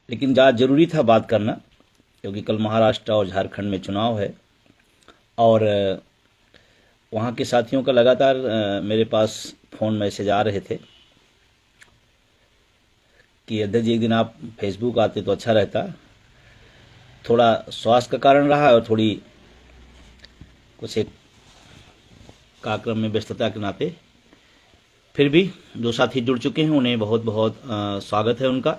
लेकिन ज़्यादा ज़रूरी था बात करना, क्योंकि कल महाराष्ट्र और झारखंड में चुनाव है। और वहाँ के साथियों का लगातार मेरे पास फ़ोन मैसेज आ रहे थे कि अध्यक्ष जी एक दिन आप फेसबुक आते तो अच्छा रहता। थोड़ा स्वास्थ्य का कारण रहा और थोड़ी कुछ एक कार्यक्रम में व्यस्तता के नाते, फिर भी जो साथी जुड़ चुके हैं उन्हें बहुत बहुत स्वागत है उनका।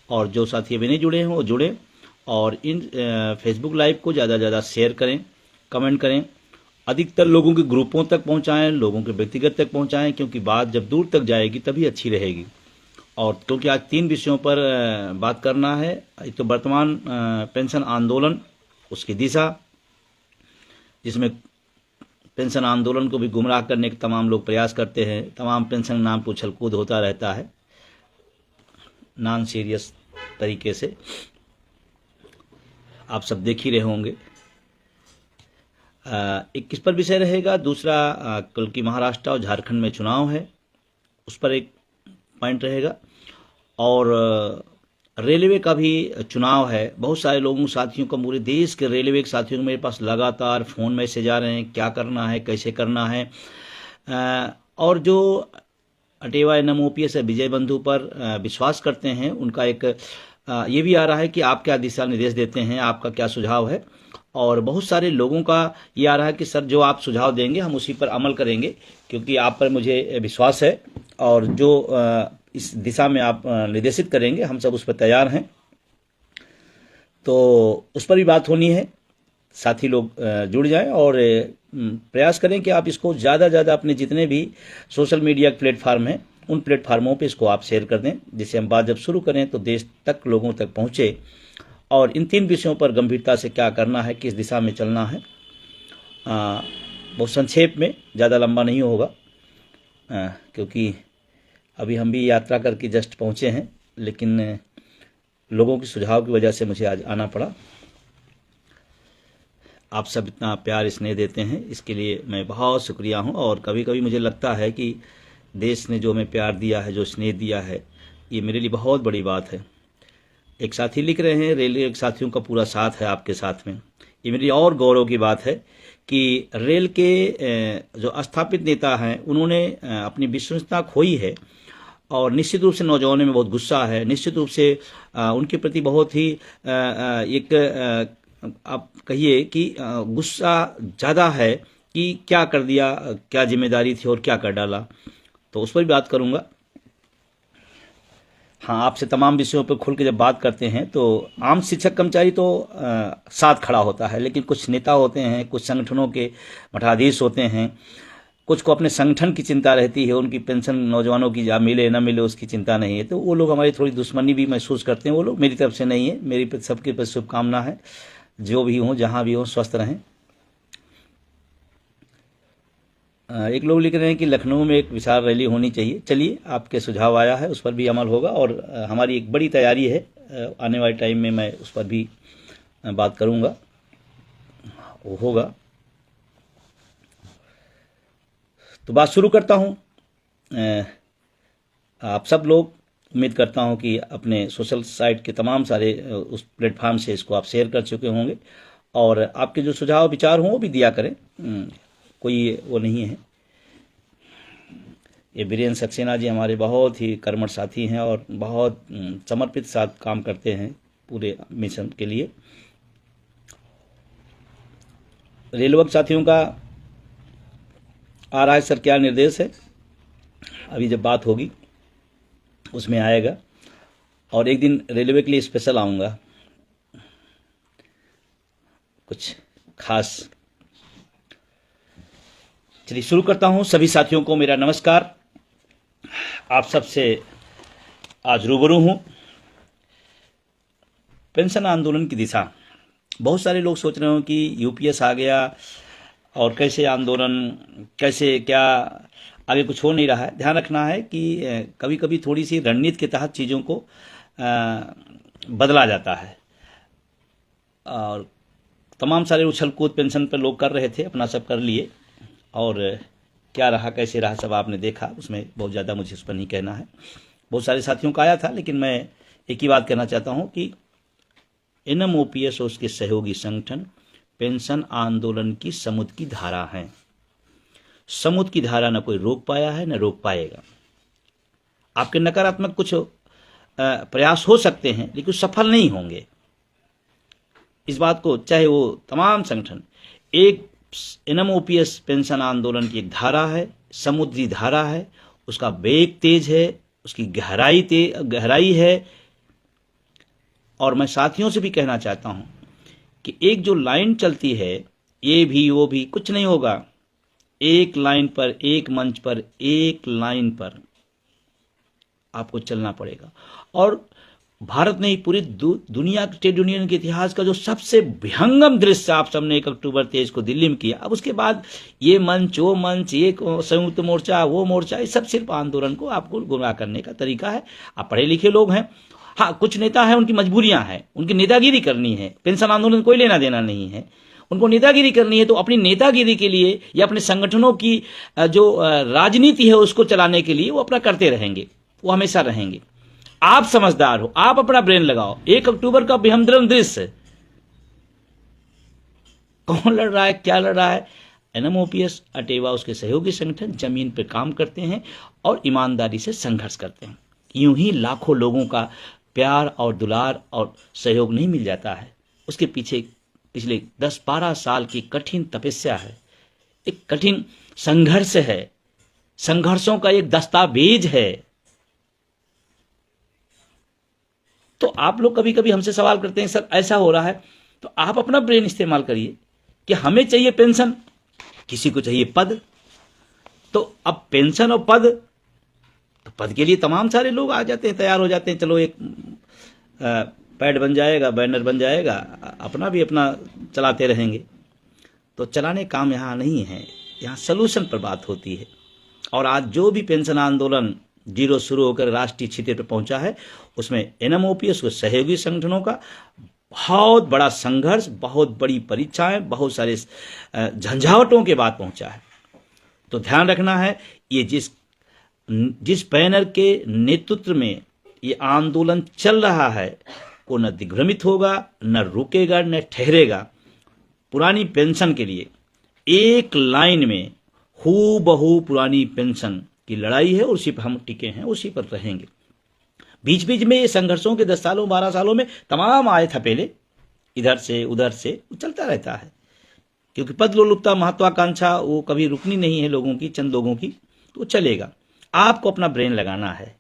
और जो साथी अभी नहीं जुड़े हैं वो जुड़ें और इन फेसबुक लाइव को ज़्यादा से ज़्यादा शेयर करें, कमेंट करें, अधिकतर लोगों के ग्रुपों तक पहुंचाएं, लोगों के व्यक्तिगत तक पहुंचाएं, क्योंकि बात जब दूर तक जाएगी तभी अच्छी रहेगी। और क्योंकि आज 3 विषयों पर बात करना है। एक तो वर्तमान पेंशन आंदोलन, उसकी दिशा, जिसमें पेंशन आंदोलन को भी गुमराह करने के तमाम लोग प्रयास करते हैं। तमाम पेंशन नाम पर उछल कूद होता रहता है नॉन सीरियस तरीके से, आप सब देख ही रहे होंगे। एक किस पर विषय रहेगा, दूसरा कल की महाराष्ट्र और झारखंड में चुनाव है, उस पर एक पॉइंट रहेगा। और रेलवे का भी चुनाव है। बहुत सारे लोगों साथियों का, पूरे देश के रेलवे के साथियों को मेरे पास लगातार फ़ोन मैसेज आ रहे हैं, क्या करना है, कैसे करना है। और जो अटेवा NMOPS विजय बंधु पर विश्वास करते हैं, उनका एक ये भी आ रहा है कि आप क्या दिशा निर्देश देते हैं, आपका क्या सुझाव है। और बहुत सारे लोगों का ये आ रहा है कि सर जो आप सुझाव देंगे हम उसी पर अमल करेंगे, क्योंकि आप पर मुझे विश्वास है और जो इस दिशा में आप निर्देशित करेंगे हम सब उस पर तैयार हैं। तो उस पर भी बात होनी है। साथी लोग जुड़ जाएं और प्रयास करें कि आप इसको ज़्यादा से ज़्यादा अपने जितने भी सोशल मीडिया प्लेटफार्म हैं उन प्लेटफार्मों पे इसको आप शेयर कर दें, जिससे हम बात जब शुरू करें तो देश तक, लोगों तक पहुँचे। और इन 3 विषयों पर गंभीरता से क्या करना है, किस दिशा में चलना है, बहुत संक्षेप में, ज़्यादा लंबा नहीं होगा, क्योंकि अभी हम भी यात्रा करके जस्ट पहुँचे हैं, लेकिन लोगों के सुझाव की वजह से मुझे आज आना पड़ा। आप सब इतना प्यार स्नेह देते हैं, इसके लिए मैं बहुत शुक्रिया हूँ। और कभी कभी मुझे लगता है कि देश ने जो हमें प्यार दिया है, जो स्नेह दिया है, ये मेरे लिए बहुत बड़ी बात है। एक साथी लिख रहे हैं, रेलवे के साथियों का पूरा साथ है आपके साथ में। ये मेरी और गौरव की बात है कि रेल के जो स्थापित नेता हैं उन्होंने अपनी विश्वसनीयता खोई है। और निश्चित रूप से नौजवानों में बहुत गुस्सा है, निश्चित रूप से उनके प्रति बहुत ही एक आप कहिए कि गुस्सा ज़्यादा है कि क्या कर दिया, क्या जिम्मेदारी थी और क्या कर डाला। तो उस पर भी बात करूँगा। हाँ, आपसे तमाम विषयों पर खुल के जब बात करते हैं तो आम शिक्षक कर्मचारी तो साथ खड़ा होता है, लेकिन कुछ नेता होते हैं, कुछ संगठनों के मठाधीश होते हैं, कुछ को अपने संगठन की चिंता रहती है, उनकी पेंशन नौजवानों की जा मिले ना मिले उसकी चिंता नहीं है। तो वो लोग हमारी थोड़ी दुश्मनी भी महसूस करते हैं। वो लोग मेरी तरफ से नहीं है, मेरी सबके प्रति शुभकामना है, जो भी हों, जहाँ भी हों, स्वस्थ रहें। एक लोग लिख रहे हैं कि लखनऊ में एक विशाल रैली होनी चाहिए। चलिए, आपके सुझाव आया है, उस पर भी अमल होगा। और हमारी एक बड़ी तैयारी है, आने वाले टाइम में मैं उस पर भी बात करूंगा, वो होगा। तो बात शुरू करता हूं। आप सब लोग, उम्मीद करता हूं कि अपने सोशल साइट के तमाम सारे उस प्लेटफार्म से इसको आप शेयर कर चुके होंगे। और आपके जो सुझाव विचार हों वो भी दिया करें, कोई वो नहीं है। ये वीरेंद्र सक्सेना जी हमारे बहुत ही कर्मठ साथी हैं और बहुत समर्पित साथ काम करते हैं पूरे मिशन के लिए। रेलवे साथियों का आ रहा है, सर क्या निर्देश है, अभी जब बात होगी उसमें आएगा। और एक दिन रेलवे के लिए स्पेशल आऊँगा, कुछ खास। चलिए शुरू करता हूं। सभी साथियों को मेरा नमस्कार। आप सबसे आज रूबरू हूं। पेंशन आंदोलन की दिशा, बहुत सारे लोग सोच रहे हो कि यूपीएस आ गया और कैसे आंदोलन, कैसे क्या, आगे कुछ हो नहीं रहा है। ध्यान रखना है कि कभी कभी थोड़ी सी रणनीति के तहत चीज़ों को बदला जाता है। और तमाम सारे उछल कूद पेंशन पर लोग कर रहे थे, अपना सब कर लिए, और क्या रहा कैसे रहा सब आपने देखा। उसमें बहुत ज़्यादा मुझे उस पर नहीं कहना है। बहुत सारे साथियों का आया था, लेकिन मैं एक ही बात कहना चाहता हूं कि एनएमओपीएस और उसके सहयोगी संगठन पेंशन आंदोलन की समुद्र की धारा है। समुद्र की धारा न कोई रोक पाया है न रोक पाएगा। आपके नकारात्मक कुछ प्रयास हो सकते हैं लेकिन सफल नहीं होंगे। इस बात को चाहे वो तमाम संगठन, एक एनएमओपीएस पेंशन आंदोलन की एक धारा है, समुद्री धारा है, उसका वेग तेज है, उसकी गहराई है। और मैं साथियों से भी कहना चाहता हूं कि एक जो लाइन चलती है, ये भी वो भी कुछ नहीं होगा। एक लाइन पर, एक मंच पर, एक लाइन पर आपको चलना पड़ेगा। और भारत नहीं, पूरी दुनिया के ट्रेड यूनियन के इतिहास का जो सबसे विहंगम दृश्य आप सबने 1 अक्टूबर 23 को दिल्ली में किया, अब उसके बाद ये मंच वो मंच, ये संयुक्त मोर्चा वो मोर्चा, ये सब सिर्फ आंदोलन को आपको गुमराह करने का तरीका है। आप पढ़े लिखे लोग हैं। हाँ, कुछ नेता हैं, उनकी मजबूरियां हैं, उनकी नेतागिरी करनी है। पेंशन आंदोलन कोई लेना देना नहीं है, उनको नेतागिरी करनी है तो अपनी नेतागिरी के लिए या अपने संगठनों की जो राजनीति है उसको चलाने के लिए वो अपना करते रहेंगे, वो हमेशा रहेंगे। आप समझदार हो, आप अपना ब्रेन लगाओ। 1 अक्टूबर का बेहतरीन दृश्य, कौन लड़ रहा है, क्या लड़ रहा है? एनएमओपीएस अटेवा उसके सहयोगी संगठन जमीन पर काम करते हैं और ईमानदारी से संघर्ष करते हैं। यूं ही लाखों लोगों का प्यार और दुलार और सहयोग नहीं मिल जाता है। उसके पीछे पिछले 10-12 साल की कठिन तपस्या है, एक कठिन संघर्ष है, संघर्षों का एक दस्तावेज है। तो आप लोग कभी कभी हमसे सवाल करते हैं, सर ऐसा हो रहा है, तो आप अपना ब्रेन इस्तेमाल करिए कि हमें चाहिए पेंशन, किसी को चाहिए पद। तो अब पेंशन और पद, तो पद के लिए तमाम सारे लोग आ जाते हैं, तैयार हो जाते हैं। चलो एक पैड बन जाएगा, बैनर बन जाएगा, अपना चलाते रहेंगे। तो चलाने काम यहाँ नहीं है, यहाँ सलूशन पर बात होती है। और आज जो भी पेंशन आंदोलन जीरो शुरू होकर राष्ट्रीय छिते पर पहुंचा है, उसमें एनएमओपीएस को सहयोगी संगठनों का बहुत बड़ा संघर्ष, बहुत बड़ी परीक्षाएं, बहुत सारे झंझावटों के बाद पहुंचा है। तो ध्यान रखना है, ये जिस बैनर के नेतृत्व में ये आंदोलन चल रहा है, वो न दिग्भ्रमित होगा, न रुकेगा, न ठहरेगा। पुरानी पेंशन के लिए एक लाइन में हूबहू पुरानी पेंशन की लड़ाई है, उसी पर हम टिके हैं, उसी पर रहेंगे। बीच बीच में ये संघर्षों के 10 सालों 12 सालों में तमाम आए थपेले, इधर से उधर से, वो चलता रहता है। क्योंकि पद लोलुपता, महत्वाकांक्षा वो कभी रुकनी नहीं है लोगों की, चंद लोगों की, तो चलेगा। आपको अपना ब्रेन लगाना है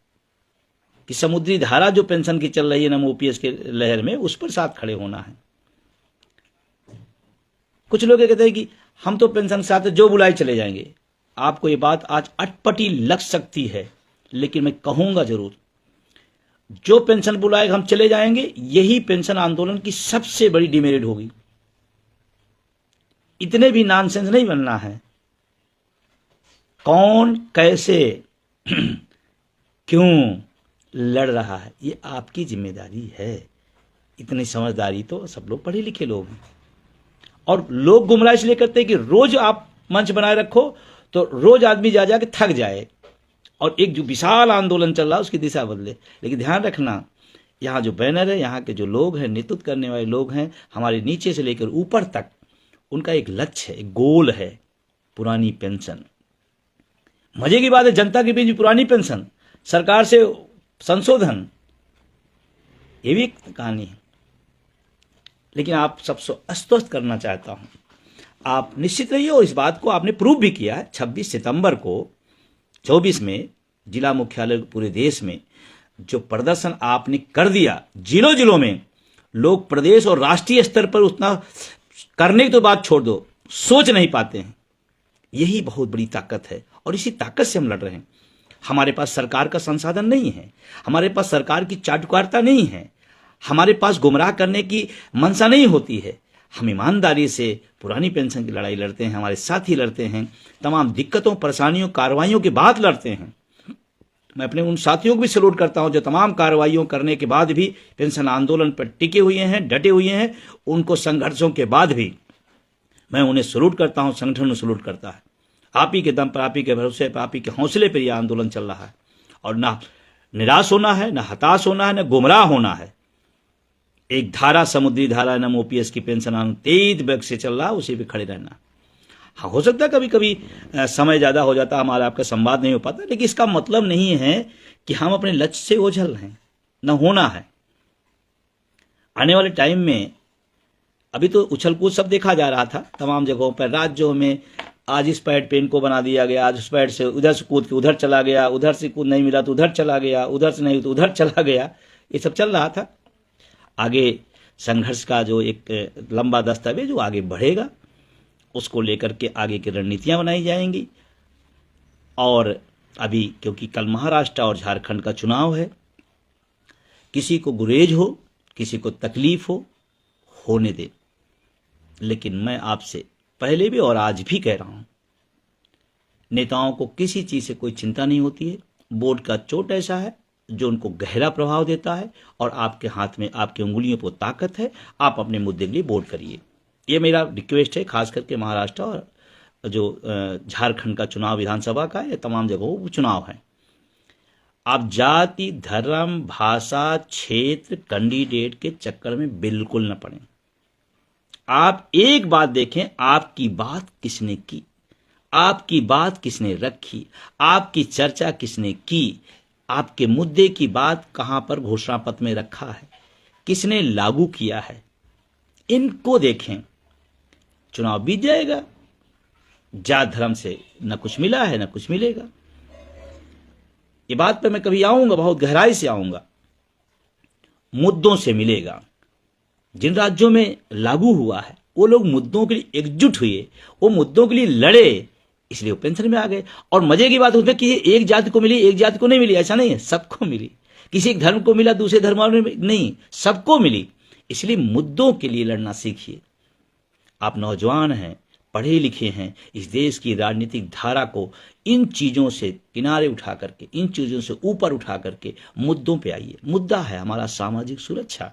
कि समुद्री धारा जो पेंशन की चल रही है एनएमओपीएस के लहर में, उस पर साथ खड़े होना है। कुछ लोग कहते हैं कि हम तो पेंशन के साथ जो बुलाए चले जाएंगे। आपको ये बात आज अटपटी लग सकती है, लेकिन मैं कहूंगा जरूर, जो पेंशन बुलाएगा हम चले जाएंगे, यही पेंशन आंदोलन की सबसे बड़ी डिमेरिट होगी। इतने भी नॉनसेंस नहीं बनना है। कौन कैसे क्यों लड़ रहा है, ये आपकी जिम्मेदारी है। इतनी समझदारी तो सब लोग पढ़े लिखे लोग हैं। और लोग गुमराह इसलिए करते हैं कि रोज आप मंच बनाए रखो तो रोज आदमी जा जाके थक जाए और एक जो विशाल आंदोलन चल रहा है उसकी दिशा बदले। लेकिन ध्यान रखना, यहाँ जो बैनर है, यहाँ के जो लोग हैं, नेतृत्व करने वाले लोग हैं, हमारे नीचे से लेकर ऊपर तक, उनका एक लक्ष्य है, एक गोल है, पुरानी पेंशन। मजे की बात है, जनता के बीच पुरानी पेंशन, सरकार से संशोधन, ये भी एक कहानी है। लेकिन आप सबसे आश्वस्त करना चाहता हूं, आप निश्चित रहिए, और इस बात को आपने प्रूव भी किया है। 26 सितंबर को 24 में जिला मुख्यालय पूरे देश में जो प्रदर्शन आपने कर दिया, जिलों जिलों में लोग प्रदेश और राष्ट्रीय स्तर पर उतना करने की तो बात छोड़ दो, सोच नहीं पाते हैं। यही बहुत बड़ी ताकत है और इसी ताकत से हम लड़ रहे हैं। हमारे पास सरकार का संसाधन नहीं है, हमारे पास सरकार की चाटुकारिता नहीं है, हमारे पास गुमराह करने की मंशा नहीं होती है। हम ईमानदारी से पुरानी पेंशन की लड़ाई लड़ते हैं, हमारे साथी लड़ते हैं, तमाम दिक्कतों, परेशानियों, कार्रवाइयों के बाद लड़ते हैं। मैं अपने उन साथियों को भी सैल्यूट करता हूं जो तमाम कार्रवाइयों करने के बाद भी पेंशन आंदोलन पर टिके हुए हैं, डटे हुए हैं। उनको संघर्षों के बाद भी मैं उन्हें सैल्यूट करता हूं, संगठन उन्हें सैल्यूट करता है। आप ही के दम पर, आप ही के भरोसे पर, आप ही के हौसले पर यह आंदोलन चल रहा है। और ना निराश होना है, न हताश होना है, न गुमराह होना है। एक धारा, समुद्री धारा नाम ओपीएस की पेंशन तेज वेग से चल रहा, उसी पे खड़े रहना। हाँ, हो सकता है कभी कभी समय ज्यादा हो जाता, हमारा आपका संवाद नहीं हो पाता, लेकिन इसका मतलब नहीं है कि हम अपने लक्ष्य से ओझल रहे हैं, न होना है। आने वाले टाइम में अभी तो उछल कूद सब देखा जा रहा था तमाम जगहों पर, राज्यों में। आज इस पैड पे इनको बना दिया गया, आज उस पैड से उधर से कूद के उधर चला गया, उधर से कूद नहीं मिला तो उधर चला गया, उधर से नहीं तो उधर चला गया, ये सब चल रहा था। आगे संघर्ष का जो एक लंबा दस्तावेज जो आगे बढ़ेगा, उसको लेकर के आगे की रणनीतियां बनाई जाएंगी। और अभी क्योंकि कल महाराष्ट्र और झारखंड का चुनाव है, किसी को गुरेज हो, किसी को तकलीफ हो, होने दे। लेकिन मैं आपसे पहले भी और आज भी कह रहा हूं, नेताओं को किसी चीज से कोई चिंता नहीं होती है। बोर्ड का चोट ऐसा है जो उनको गहरा प्रभाव देता है, और आपके हाथ में, आपकी उंगलियों पर ताकत है। आप अपने मुद्दे के लिए वोट करिए, ये मेरा रिक्वेस्ट है। खास करके महाराष्ट्र और जो झारखंड का चुनाव विधानसभा का, ये तमाम जगहों वो चुनाव है। आप जाति, धर्म, भाषा, क्षेत्र, कैंडिडेट के चक्कर में बिल्कुल न पड़ें। आप एक बात देखें, आपकी बात किसने की, आपकी बात किसने रखी, आपकी चर्चा किसने की, आपके मुद्दे की बात कहां पर घोषणा पत्र में रखा है, किसने लागू किया है, इनको देखें। चुनाव बीत जाएगा, जात धर्म से न कुछ मिला है न कुछ मिलेगा। ये बात पे मैं कभी आऊंगा, बहुत गहराई से आऊंगा। मुद्दों से मिलेगा। जिन राज्यों में लागू हुआ है वो लोग मुद्दों के लिए एकजुट हुए, वो मुद्दों के लिए लड़े, इसलिए वो पेंशन में आ गए। और मजे की बात उसमें कि एक जाति को मिली, एक जाति को नहीं मिली, ऐसा नहीं है, सबको मिली। किसी एक धर्म को मिला, दूसरे धर्म में नहीं, सबको मिली। इसलिए मुद्दों के लिए लड़ना सीखिए। आप नौजवान हैं, पढ़े लिखे हैं, इस देश की राजनीतिक धारा को इन चीजों से किनारे उठा करके, इन चीजों से ऊपर उठा करके मुद्दों पे आइए। मुद्दा है हमारा सामाजिक सुरक्षा,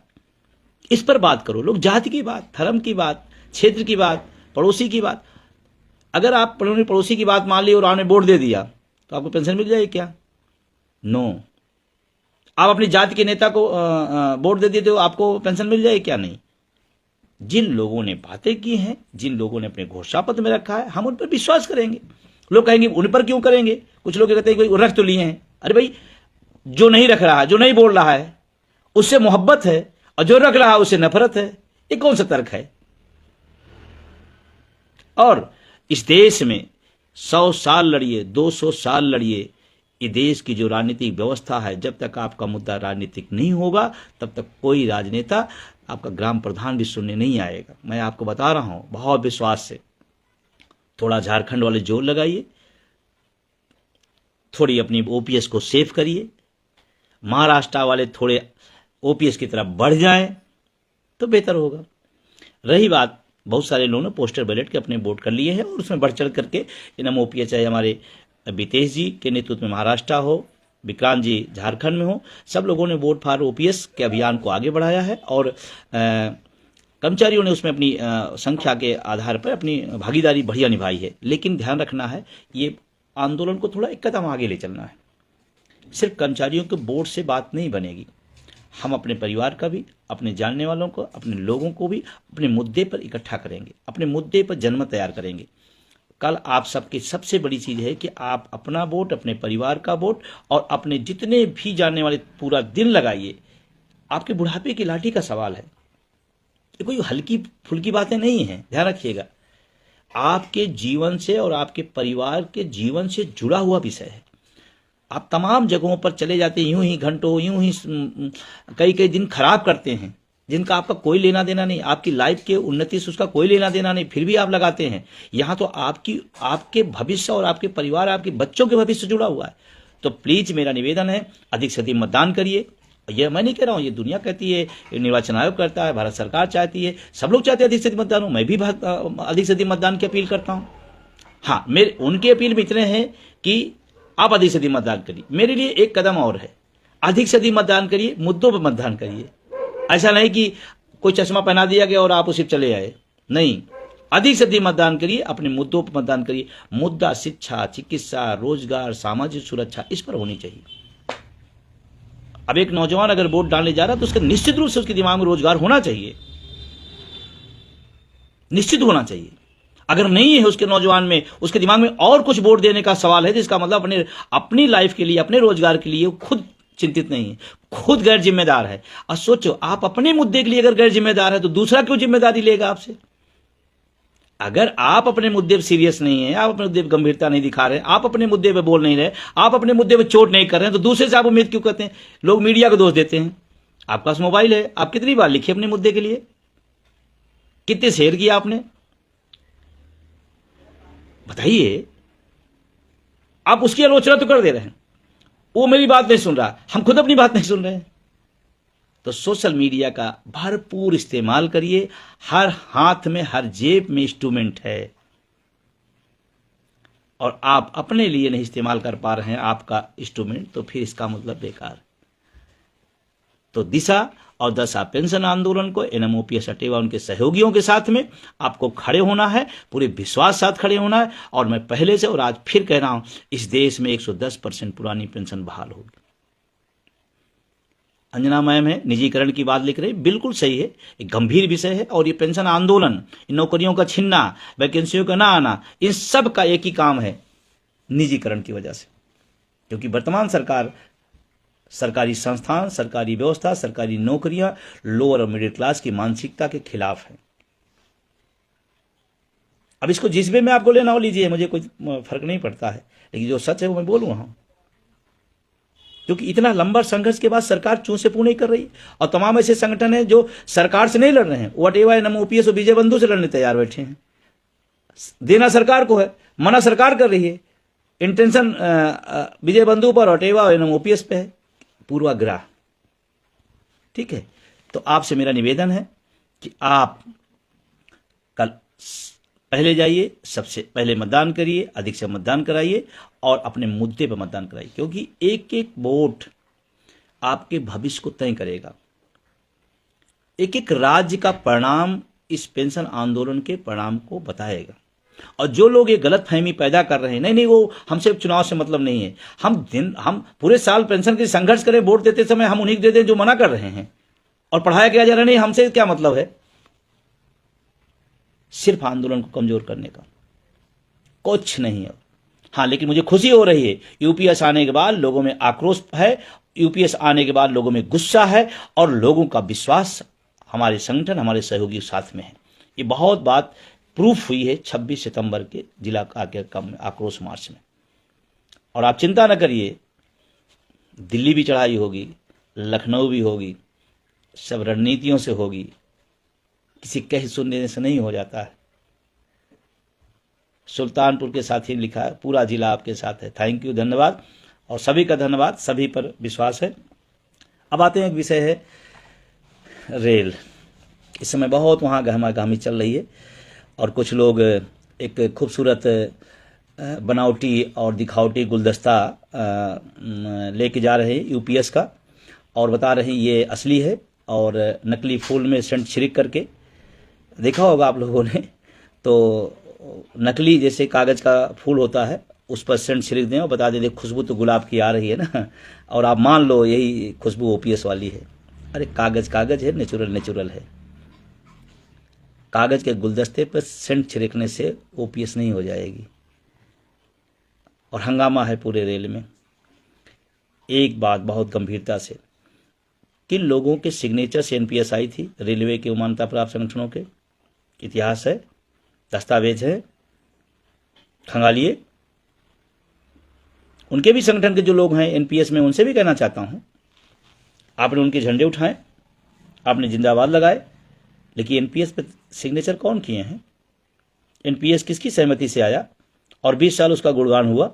इस पर बात करो। लोग जाति की बात, धर्म की बात, क्षेत्र की बात, पड़ोसी की बात, अगर आप पड़ोसी की बात मान ली और आपने वोट दे दिया तो आपको पेंशन मिल जाएगी क्या? नो। आप अपनी जाति के नेता को वोट दे दिए तो आपको पेंशन मिल जाएगी क्या? नहीं। जिन लोगों ने बातें की हैं, जिन लोगों ने अपने घोषणा पत्र में रखा है, हम उन पर विश्वास करेंगे। लोग कहेंगे उन पर क्यों करेंगे? कुछ लोग कहते हैं भाई रख तो लिए हैं। अरे भाई, जो नहीं रख रहा है, जो नहीं बोल रहा है, उससे मोहब्बत है, और जो रख रहा है उससे नफरत है। ये कौन सा तर्क है? और इस देश में 100 साल लड़िए, 200 साल लड़िए, ये देश की जो राजनीतिक व्यवस्था है, जब तक आपका मुद्दा राजनीतिक नहीं होगा तब तक कोई राजनेता, आपका ग्राम प्रधान भी सुनने नहीं आएगा। मैं आपको बता रहा हूं बहुत विश्वास से। थोड़ा झारखंड वाले जोर लगाइए, थोड़ी अपनी ओपीएस को सेव करिए, महाराष्ट्र वाले थोड़े ओपीएस की तरफ बढ़ जाएं तो बेहतर होगा। रही बात, बहुत सारे लोगों ने पोस्टर बैलेट के अपने वोट कर लिए हैं, और उसमें बढ़ चढ़ करके इनम ओपीएस, चाहे हमारे बीतेश जी के नेतृत्व में महाराष्ट्र हो, विक्रांत जी झारखंड में हो, सब लोगों ने वोट फॉर ओपीएस के अभियान को आगे बढ़ाया है। और कर्मचारियों ने उसमें अपनी संख्या के आधार पर अपनी भागीदारी बढ़िया निभाई है। लेकिन ध्यान रखना है, ये आंदोलन को थोड़ा एक कदम आगे ले चलना है। सिर्फ कर्मचारियों के वोट से बात नहीं बनेगी। हम अपने परिवार का भी, अपने जानने वालों को, अपने लोगों को भी अपने मुद्दे पर इकट्ठा करेंगे, अपने मुद्दे पर जनमत तैयार करेंगे। कल आप सबकी सबसे बड़ी चीज है कि आप अपना वोट, अपने परिवार का वोट, और अपने जितने भी जानने वाले पूरा दिन लगाइए। आपके बुढ़ापे की लाठी का सवाल है, ये कोई हल्की फुल्की बातें नहीं है, ध्यान रखिएगा। आपके जीवन से और आपके परिवार के जीवन से जुड़ा हुआ विषय है। आप तमाम जगहों पर चले जाते हैं, यूं ही घंटों, यूं ही कई कई दिन खराब करते हैं, जिनका आपका कोई लेना देना नहीं, आपकी लाइफ के उन्नति से उसका कोई लेना देना नहीं, फिर भी आप लगाते हैं। यहां तो आपके भविष्य और आपके परिवार, आपके बच्चों के भविष्य जुड़ा हुआ है। तो प्लीज मेरा निवेदन है, अधिक से अधिक मतदान करिए। यह मैं नहीं कह रहा हूं, ये दुनिया कहती है, निर्वाचन आयोग करता है, भारत सरकार चाहती है, सब लोग चाहते हैं अधिक से अधिक मतदान हो। मैं भी अधिक से अधिक मतदान की अपील करता हूं। हाँ, मेरे उनकी अपील में इतने हैं कि आप अधिक से अधिक मतदान करिए। मेरे लिए एक कदम और है, अधिक से अधिक मतदान करिए, मुद्दों पर मतदान करिए। ऐसा नहीं कि कोई चश्मा पहना दिया गया और आप उसी चले आए, नहीं। अधिक से अधिक मतदान करिए, अपने मुद्दों पर मतदान करिए। मुद्दा शिक्षा, चिकित्सा, रोजगार, सामाजिक सुरक्षा, इस पर होनी चाहिए। अब एक नौजवान अगर वोट डालने जा रहा है तो उसके निश्चित रूप से उसके दिमाग में रोजगार होना चाहिए, निश्चित होना चाहिए। अगर नहीं है उसके नौजवान में, उसके दिमाग में और कुछ वोट देने का सवाल है, तो इसका मतलब अपनी लाइफ के लिए, अपने रोजगार के लिए खुद चिंतित नहीं है, खुद गैर जिम्मेदार है। और सोचो, आप अपने मुद्दे के लिए अगर गैर जिम्मेदार है तो दूसरा क्यों जिम्मेदारी लेगा आपसे? अगर आप अपने मुद्दे पर सीरियस नहीं है, आप अपने मुद्दे पर गंभीरता नहीं दिखा रहे, आप अपने मुद्दे पे बोल नहीं रहे, आप अपने मुद्दे पे चोट नहीं कर रहे हैं, तो दूसरे से आप उम्मीद क्यों करते हैं? लोग मीडिया को दोष देते हैं। आपके पास मोबाइल है, आप कितनी बार लिखिए अपने मुद्दे के लिए, कितने शेयर किया आपने, बताइए। आप उसकी आलोचना तो कर दे रहे हैं, वो मेरी बात नहीं सुन रहा, हम खुद अपनी बात नहीं सुन रहे हैं। तो सोशल मीडिया का भरपूर इस्तेमाल करिए। हर हाथ में, हर जेब में इंस्ट्रूमेंट है, और आप अपने लिए नहीं इस्तेमाल कर पा रहे हैं आपका इंस्ट्रूमेंट, तो फिर इसका मतलब बेकार। तो दिशा और दशा पेंशन आंदोलन को एनएमओपीएस हटेवा उनके सहयोगियों के साथ में आपको खड़े होना है, पूरे विश्वास साथ खड़े होना है। और मैं पहले से और आज फिर कह रहा हूं, इस देश में 110% पुरानी पेंशन बहाल होगी। अंजना मैम है, निजीकरण की बात लिख रही, बिल्कुल सही है, एक गंभीर विषय है। और ये पेंशन आंदोलन, इन नौकरियों का छीनना, वैकेंसियों का ना आना, इन सब का एक ही काम है, निजीकरण की वजह से। क्योंकि वर्तमान सरकार, सरकारी संस्थान, सरकारी व्यवस्था, सरकारी नौकरियां लोअर और मिडिल क्लास की मानसिकता के खिलाफ है। अब इसको जिस वे में आपको लेना हो लीजिए, मुझे कोई फर्क नहीं पड़ता है, लेकिन जो सच है वो मैं बोलूंगा हूं। क्योंकि इतना लंबा संघर्ष के बाद सरकार चूं से पूर्ण नहीं कर रही, और तमाम ऐसे संगठन हैं जो सरकार से नहीं लड़ रहे हैं, वटेवा एनएमओपीएस और विजय बंधु से लड़ने तैयार बैठे हैं। देना सरकार को है, मना सरकार कर रही है। इंटेंशन विजय बंधु पर, वटेवा और एनएमओपीएस पे है, पूर्वाग्रह। ठीक है, तो आपसे मेरा निवेदन है कि आप कल पहले जाइए, सबसे पहले मतदान करिए, अधिक से मतदान कराइए, और अपने मुद्दे पर मतदान कराइए। क्योंकि एक एक वोट आपके भविष्य को तय करेगा। एक एक राज्य का परिणाम इस पेंशन आंदोलन के परिणाम को बताएगा। और जो लोग ये गलत फहमी पैदा कर रहे हैं, नहीं वो हमसे चुनाव से मतलब नहीं है, हम पूरे साल पेंशन के संघर्ष करें, वोट देते समय हम उन्हीं को दे दें जो मना कर रहे हैं, और पढ़ाया क्या जा रहा है, नहीं हमसे क्या मतलब है? सिर्फ आंदोलन को कमजोर करने का, कुछ नहीं है। हाँ, लेकिन मुझे खुशी हो रही है, यूपीएस आने के बाद लोगों में आक्रोश है, यूपीएस आने के बाद लोगों में गुस्सा है, और लोगों का विश्वास हमारे संगठन, हमारे सहयोगी साथ में है। ये बहुत बात प्रूफ हुई है 26 सितंबर के जिला आक्रोश मार्च में। और आप चिंता न करिए, दिल्ली भी चढ़ाई होगी, लखनऊ भी होगी, सब रणनीतियों से होगी, किसी कह सुनने से नहीं हो जाता है। सुल्तानपुर के साथी ने लिखा है, पूरा जिला आपके साथ है। थैंक यू, धन्यवाद, और सभी का धन्यवाद, सभी पर विश्वास है। अब आते हैं, एक विषय है रेल। इस समय बहुत वहाँ गहमागहमी चल रही है, और कुछ लोग एक खूबसूरत बनावटी और दिखावटी गुलदस्ता लेके जा रहे हैं यूपीएस का, और बता रहे हैं ये असली है, और नकली फूल में सेंट छिड़क करके, देखा होगा आप लोगों ने, तो नकली जैसे कागज का फूल होता है उस पर सेंट छिड़क दें और बता दें खुशबू तो गुलाब की आ रही है ना, और आप मान लो यही खुशबू ओपीएस वाली है। अरे कागज कागज है, नेचुरल नेचुरल है। कागज के गुलदस्ते पर सेंट छिड़कने से ओपीएस नहीं हो जाएगी। और हंगामा है पूरे रेल में। एक बात बहुत गंभीरता से, किन लोगों के सिग्नेचर से एनपीएस आई थी? रेलवे के मान्यता प्राप्त संगठनों के, इतिहास है, दस्तावेज है, खंगालिए। उनके भी संगठन के जो लोग हैं एनपीएस में, उनसे भी कहना चाहता हूं, आपने उनके झंडे उठाए, आपने जिंदाबाद लगाए, लेकिन एनपीएस पे सिग्नेचर कौन किए हैं? एनपीएस किसकी सहमति से आया और 20 साल उसका गुणगान हुआ,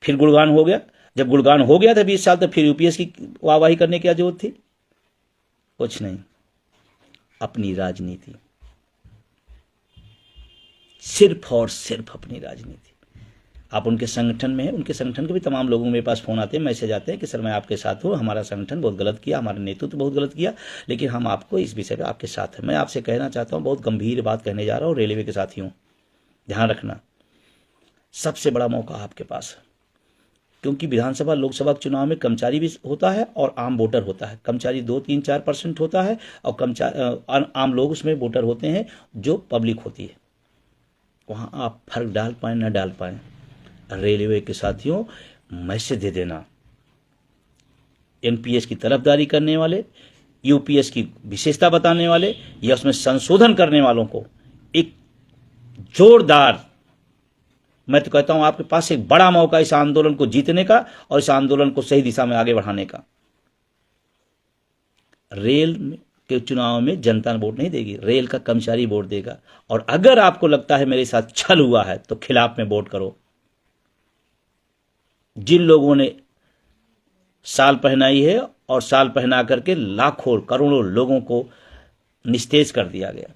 फिर गुणगान हो गया। जब गुणगान हो गया था 20 साल, तो फिर यूपीएस की वाहवाही करने की क्या जरूरत थी? कुछ नहीं, अपनी राजनीति, सिर्फ और सिर्फ अपनी राजनीति। आप उनके संगठन में हैं, उनके संगठन के भी तमाम लोगों मेरे पास फोन आते हैं, मैसेज आते हैं कि सर मैं आपके साथ हूँ, हमारा संगठन बहुत गलत किया, हमारा नेतृत्व बहुत गलत किया, लेकिन हम आपको इस विषय पर आपके साथ हैं। मैं आपसे कहना चाहता हूँ, बहुत गंभीर बात कहने जा रहा हूँ, रेलवे के साथियों, ध्यान रखना, सबसे बड़ा मौका आपके पास है। क्योंकि विधानसभा लोकसभा के चुनाव में कर्मचारी भी होता है और आम वोटर होता है। कर्मचारी 2-3-4% होता है और आम लोग उसमें वोटर होते हैं जो पब्लिक होती है। वहाँ आप फर्क डाल पाएँ ना डाल पाएँ, रेलवे के साथियों मैसेज दे देना। एनपीएस की तरफदारी करने वाले, यूपीएस की विशेषता बताने वाले या उसमें संशोधन करने वालों को एक जोरदार, मैं तो कहता हूं आपके पास एक बड़ा मौका इस आंदोलन को जीतने का और इस आंदोलन को सही दिशा में आगे बढ़ाने का। रेल के चुनाव में जनता वोट नहीं देगी, रेल का कर्मचारी वोट देगा। और अगर आपको लगता है मेरे साथ छल हुआ है तो खिलाफ में वोट करो। जिन लोगों ने साल पहनाई है और साल पहना करके लाखों करोड़ों लोगों को निस्तेज कर दिया गया,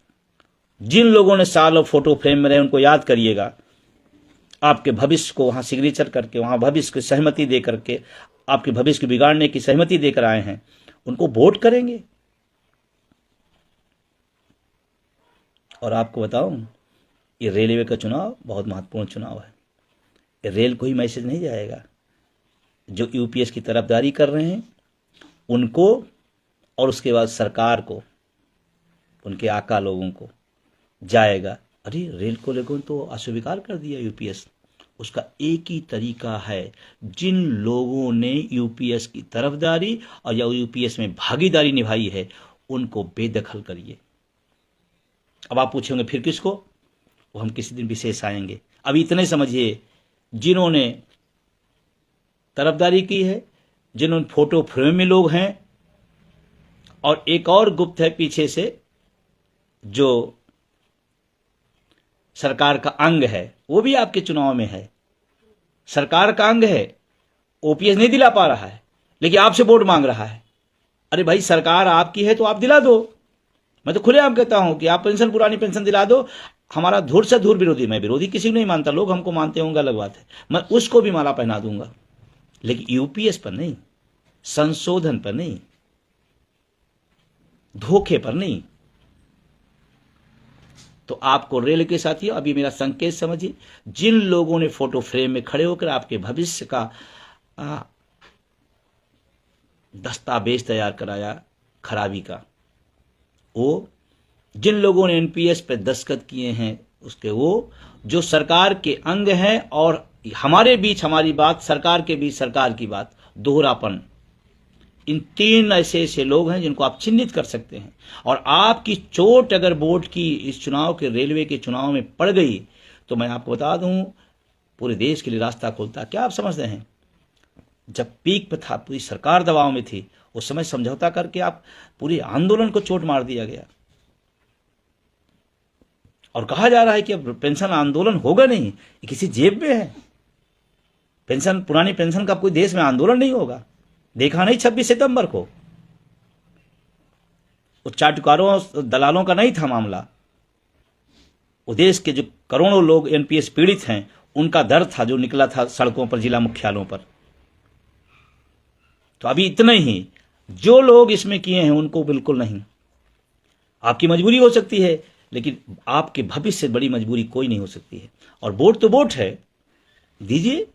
जिन लोगों ने सालों फोटो फ्रेम में रहे उनको याद करिएगा। आपके भविष्य को वहां सिग्नेचर करके, वहां भविष्य की सहमति दे करके, आपके भविष्य को बिगाड़ने की सहमति देकर आए हैं, उनको वोट करेंगे। और आपको बताऊं, ये रेलवे का चुनाव बहुत महत्वपूर्ण चुनाव है। रेल को ही मैसेज नहीं जाएगा, जो यूपीएस की तरफदारी कर रहे हैं उनको और उसके बाद सरकार को, उनके आका लोगों को जाएगा। अरे रेल को लेकर तो अस्वीकार कर दिया यूपीएस। उसका एक ही तरीका है, जिन लोगों ने यूपीएस की तरफदारी और या यूपीएस में भागीदारी निभाई है उनको बेदखल करिए। अब आप पूछेंगे फिर किसको, वो हम किसी दिन विशेष आएंगे। अभी इतने समझिए, जिन्होंने तरफदारी की है, जिन्होंने फोटो फ्रेम में लोग हैं, और एक और गुप्त है पीछे से जो सरकार का अंग है, वो भी आपके चुनाव में है। सरकार का अंग है, ओपीएस नहीं दिला पा रहा है लेकिन आपसे वोट मांग रहा है। अरे भाई, सरकार आपकी है तो आप दिला दो। मैं तो खुलेआम कहता हूं कि आप पेंशन, पुरानी पेंशन दिला दो। हमारा धूर से धूर विरोधी, मैं विरोधी किसी को नहीं मानता, लोग हमको मानते होंगे अलग बात है, मैं उसको भी माला पहना दूंगा, लेकिन यूपीएस पर नहीं, संशोधन पर नहीं, धोखे पर नहीं। तो आपको रेल के साथियों अभी मेरा संकेत समझिए, जिन लोगों ने फोटो फ्रेम में खड़े होकर आपके भविष्य का दस्तावेज तैयार कराया खराबी का, वो जिन लोगों ने एनपीएस पे दस्तखत किए हैं उसके, वो जो सरकार के अंग हैं और हमारे बीच हमारी बात, सरकार के बीच सरकार की बात, दोहरापन, इन तीन ऐसे लोग हैं जिनको आप चिन्हित कर सकते हैं। और आपकी चोट अगर वोट की इस चुनाव के, रेलवे के चुनाव में पड़ गई तो मैं आपको बता दूं, पूरे देश के लिए रास्ता खुलता। क्या आप समझते हैं, जब पीक पे था, पूरी सरकार दबाव में थी, उस समय समझौता करके आप पूरे आंदोलन को चोट मार दिया गया। और कहा जा रहा है कि अब पेंशन आंदोलन होगा नहीं, ये किसी जेब में है। पेंशन, पुरानी पेंशन का कोई देश में आंदोलन नहीं होगा। देखा नहीं 26 सितंबर को, वो चाटुकारों दलालों का नहीं था मामला, वो देश के जो करोड़ों लोग एनपीएस पीड़ित हैं उनका दर्द था जो निकला था सड़कों पर, जिला मुख्यालयों पर। तो अभी इतना ही, जो लोग इसमें किए हैं उनको बिल्कुल नहीं। आपकी मजबूरी हो सकती है लेकिन आपके भविष्य से बड़ी मजबूरी कोई नहीं हो सकती है। और वोट तो वोट है, दीजिए,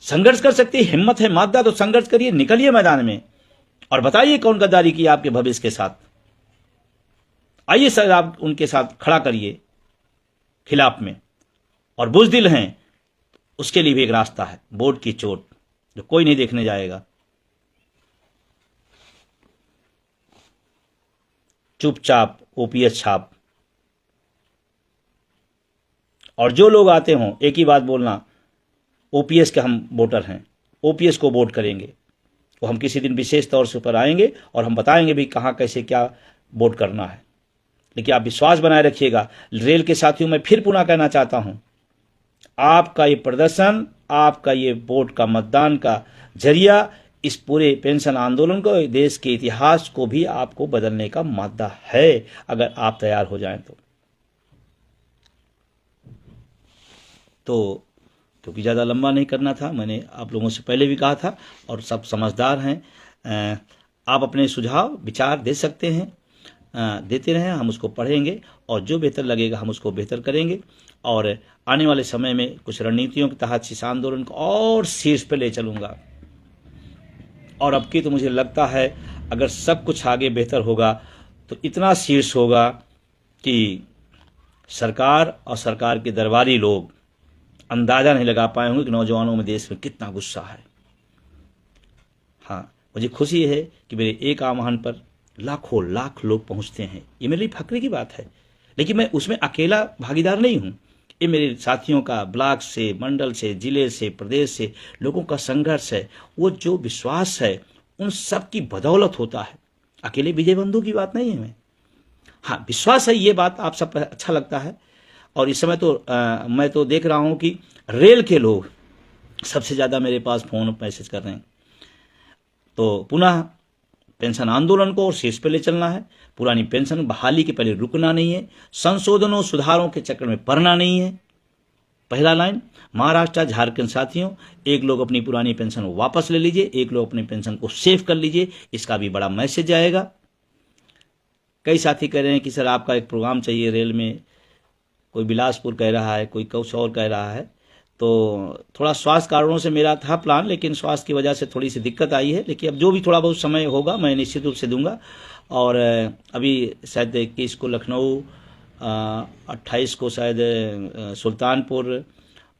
संघर्ष कर सकते हैं, हिम्मत है, मादा तो संघर्ष करिए, निकलिए मैदान में और बताइए कौन गद्दारी की आपके भविष्य के साथ। आइए सर, आप उनके साथ खड़ा करिए खिलाफ में। और बुजदिल हैं, उसके लिए भी एक रास्ता है, वोट की चोट, जो कोई नहीं देखने जाएगा। चुपचाप ओपीएस छाप। और जो लोग आते हों, एक ही बात बोलना, ओपीएस के हम वोटर हैं, ओपीएस को वोट करेंगे। वो हम किसी दिन विशेष तौर से ऊपर आएंगे और हम बताएंगे भी कहाँ कैसे क्या वोट करना है। लेकिन आप विश्वास बनाए रखिएगा। रेल के साथियों, मैं फिर पुनः कहना चाहता हूं, आपका ये प्रदर्शन, आपका ये वोट का मतदान का जरिया इस पूरे पेंशन आंदोलन को, देश के इतिहास को भी आपको बदलने का मादा है, अगर आप तैयार हो जाएं तो क्योंकि ज़्यादा लंबा नहीं करना था, मैंने आप लोगों से पहले भी कहा था और सब समझदार हैं। आप अपने सुझाव विचार दे सकते हैं। देते रहें, हम उसको पढ़ेंगे और जो बेहतर लगेगा हम उसको बेहतर करेंगे और आने वाले समय में कुछ रणनीतियों के तहत इस आंदोलन को और शीर्ष पे ले चलूँगा। और अब की तो मुझे लगता है अगर सब कुछ आगे बेहतर होगा तो इतना शीर्ष होगा कि सरकार और सरकार के दरबारी लोग अंदाज़ा नहीं लगा पाए होंगे कि नौजवानों में देश में कितना गुस्सा है। हाँ, मुझे खुशी है कि मेरे एक आह्वान पर लाखों लाख लोग पहुंचते हैं। ये मेरे लिए फक्र की बात है, लेकिन मैं उसमें अकेला भागीदार नहीं हूं। ये मेरे साथियों का ब्लॉक से, मंडल से, जिले से, प्रदेश से लोगों का संघर्ष है। वो जो विश्वास है उन सब की बदौलत होता है। अकेले विजय बंधु की बात नहीं है मैं। हाँ, विश्वास है, ये बात आप सब अच्छा लगता है। और इस समय तो मैं तो देख रहा हूं कि रेल के लोग सबसे ज़्यादा मेरे पास फ़ोन मैसेज कर रहे हैं। तो पुनः पेंशन आंदोलन को और शीर्ष पे ले चलना है। पुरानी पेंशन बहाली के पहले रुकना नहीं है। संशोधनों सुधारों के चक्कर में पड़ना नहीं है। पहला लाइन, महाराष्ट्र झारखंड साथियों, एक लोग अपनी पुरानी पेंशन वापस ले लीजिए, एक लोग अपनी पेंशन को सेव कर लीजिए। इसका भी बड़ा मैसेज आएगा। कई साथी कह रहे हैं कि सर आपका एक प्रोग्राम चाहिए रेल में, कोई बिलासपुर कह रहा है, कोई कुछ और कह रहा है। तो थोड़ा स्वास्थ्य कारणों से मेरा था प्लान, लेकिन स्वास्थ्य की वजह से थोड़ी सी दिक्कत आई है। लेकिन अब जो भी थोड़ा बहुत समय होगा मैं निश्चित रूप से दूंगा। और अभी शायद 21 को लखनऊ, 28 को शायद सुल्तानपुर,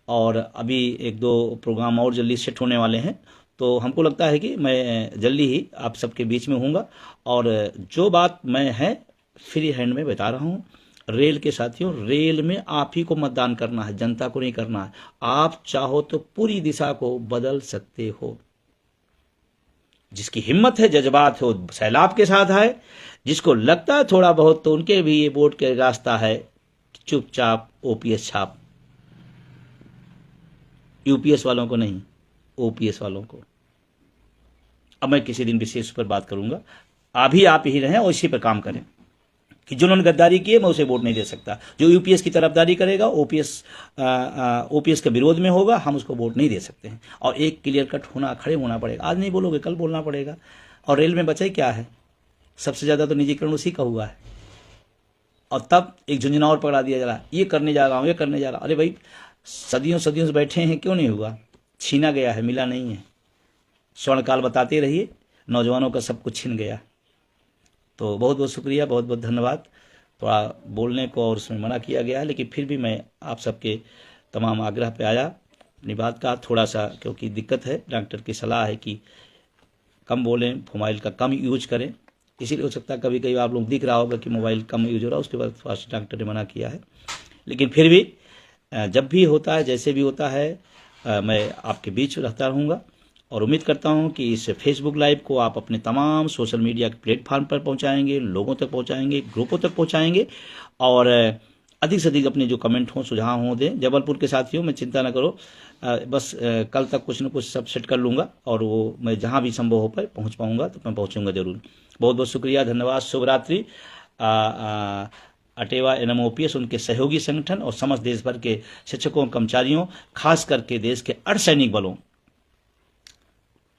और अभी एक दो प्रोग्राम और जल्दी सेट होने वाले हैं। तो हमको लगता है कि मैं जल्दी ही आप सबके बीच में हूँगा। और जो बात मैं है फ्री हैंड में बता रहा हूँ, रेल के साथियों, रेल में आप ही को मतदान करना है, जनता को नहीं करना है। आप चाहो तो पूरी दिशा को बदल सकते हो। जिसकी हिम्मत है, जज्बात हो, सैलाब के साथ आए। जिसको लगता है थोड़ा बहुत, तो उनके भी ये वोट के रास्ता है, चुपचाप ओपीएस छाप। यूपीएस वालों को नहीं, ओपीएस वालों को। अब मैं किसी दिन विशेष पर बात करूंगा। अभी आप ही रहें और इसी पर काम करें कि जिन्होंने गद्दारी की है मैं उसे वोट नहीं दे सकता। जो यूपीएस की तरफदारी करेगा, ओपीएस के विरोध में होगा, हम उसको वोट नहीं दे सकते हैं। और एक क्लियर कट होना, खड़े होना पड़ेगा। आज नहीं बोलोगे कल बोलना पड़ेगा। और रेल में बचा ही क्या है? सबसे ज़्यादा तो निजीकरण उसी का हुआ है। और तब एक झुंझुना और पकड़ा दिया जा रहा है, ये करने जा रहा हूँ, ये करने जा रहा हूँ। अरे भाई, सदियों सदियों से बैठे हैं, क्यों नहीं हुआ? छीना गया है, मिला नहीं है। स्वर्णकाल बताते रहिए, नौजवानों का सब कुछ छीन गया। तो बहुत बहुत शुक्रिया, बहुत बहुत धन्यवाद। थोड़ा बोलने को और उसमें मना किया गया है, लेकिन फिर भी मैं आप सबके तमाम आग्रह पे आया अपनी बात का थोड़ा सा, क्योंकि दिक्कत है। डॉक्टर की सलाह है कि कम बोलें, मोबाइल का कम यूज करें। इसीलिए हो सकता है कभी कभी आप लोग दिख रहा होगा कि मोबाइल कम यूज हो रहा है, उसके बाद फास्ट डॉक्टर ने मना किया है। लेकिन फिर भी जब भी होता है, जैसे भी होता है, मैं आपके बीच रहता रहूँगा। और उम्मीद करता हूं कि इस फेसबुक लाइव को आप अपने तमाम सोशल मीडिया के प्लेटफॉर्म पर पहुंचाएंगे, लोगों तक पहुंचाएंगे, ग्रुपों तक पहुंचाएंगे। और अधिक से अधिक अपने जो कमेंट हों, सुझाव हों दें। जबलपुर के साथियों में चिंता न करो, बस कल तक कुछ न कुछ सब सेट कर लूँगा। और वो मैं जहाँ भी संभव हो पाए पहुँच पाऊँगा तो मैं पहुँचूँगा जरूर। बहुत बहुत शुक्रिया, धन्यवाद, शुभ रात्रि। अटेवा एनएमओपीएस, उनके सहयोगी संगठन और समस्त देश भर के शिक्षकों, कर्मचारियों, खास करके देश के अर्धसैनिक बलों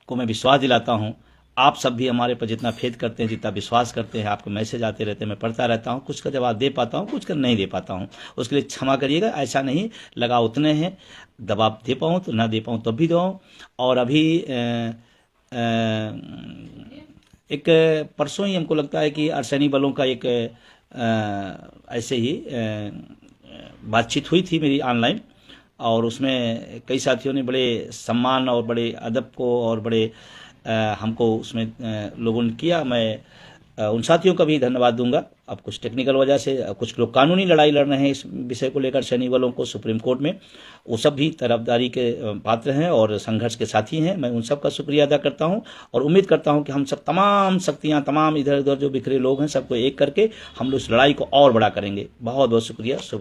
को मैं विश्वास दिलाता हूं। आप सब भी हमारे पर जितना फेथ करते हैं, जितना विश्वास करते हैं, आपको मैसेज आते रहते हैं, मैं पढ़ता रहता हूं। कुछ का जवाब दे पाता हूं, कुछ का नहीं दे पाता हूं, उसके लिए क्षमा करिएगा। ऐसा नहीं, लगा उतने हैं, दबाव दे पाऊँ तो ना दे पाऊँ तब भी दो। और अभी एक परसों ही हमको लगता है कि अर्धसैनिक बलों का एक ऐसे ही बातचीत हुई थी मेरी ऑनलाइन। और उसमें कई साथियों ने बड़े सम्मान और बड़े अदब को और बड़े हमको उसमें लोगों ने किया। मैं उन साथियों का भी धन्यवाद दूंगा। अब कुछ टेक्निकल वजह से कुछ लोग कानूनी लड़ाई लड़ रहे हैं इस विषय को लेकर सैनिक बलों को सुप्रीम कोर्ट में, वो सब भी तरफदारी के पात्र हैं और संघर्ष के साथी हैं। मैं उन सब का शुक्रिया अदा करता हूं और उम्मीद करता हूं कि हम सब तमाम शक्तियां, तमाम इधर उधर जो बिखरे लोग हैं, सबको एक करके हम लोग इस लड़ाई को और बड़ा करेंगे। बहुत बहुत शुक्रिया, शुभ रात्रि।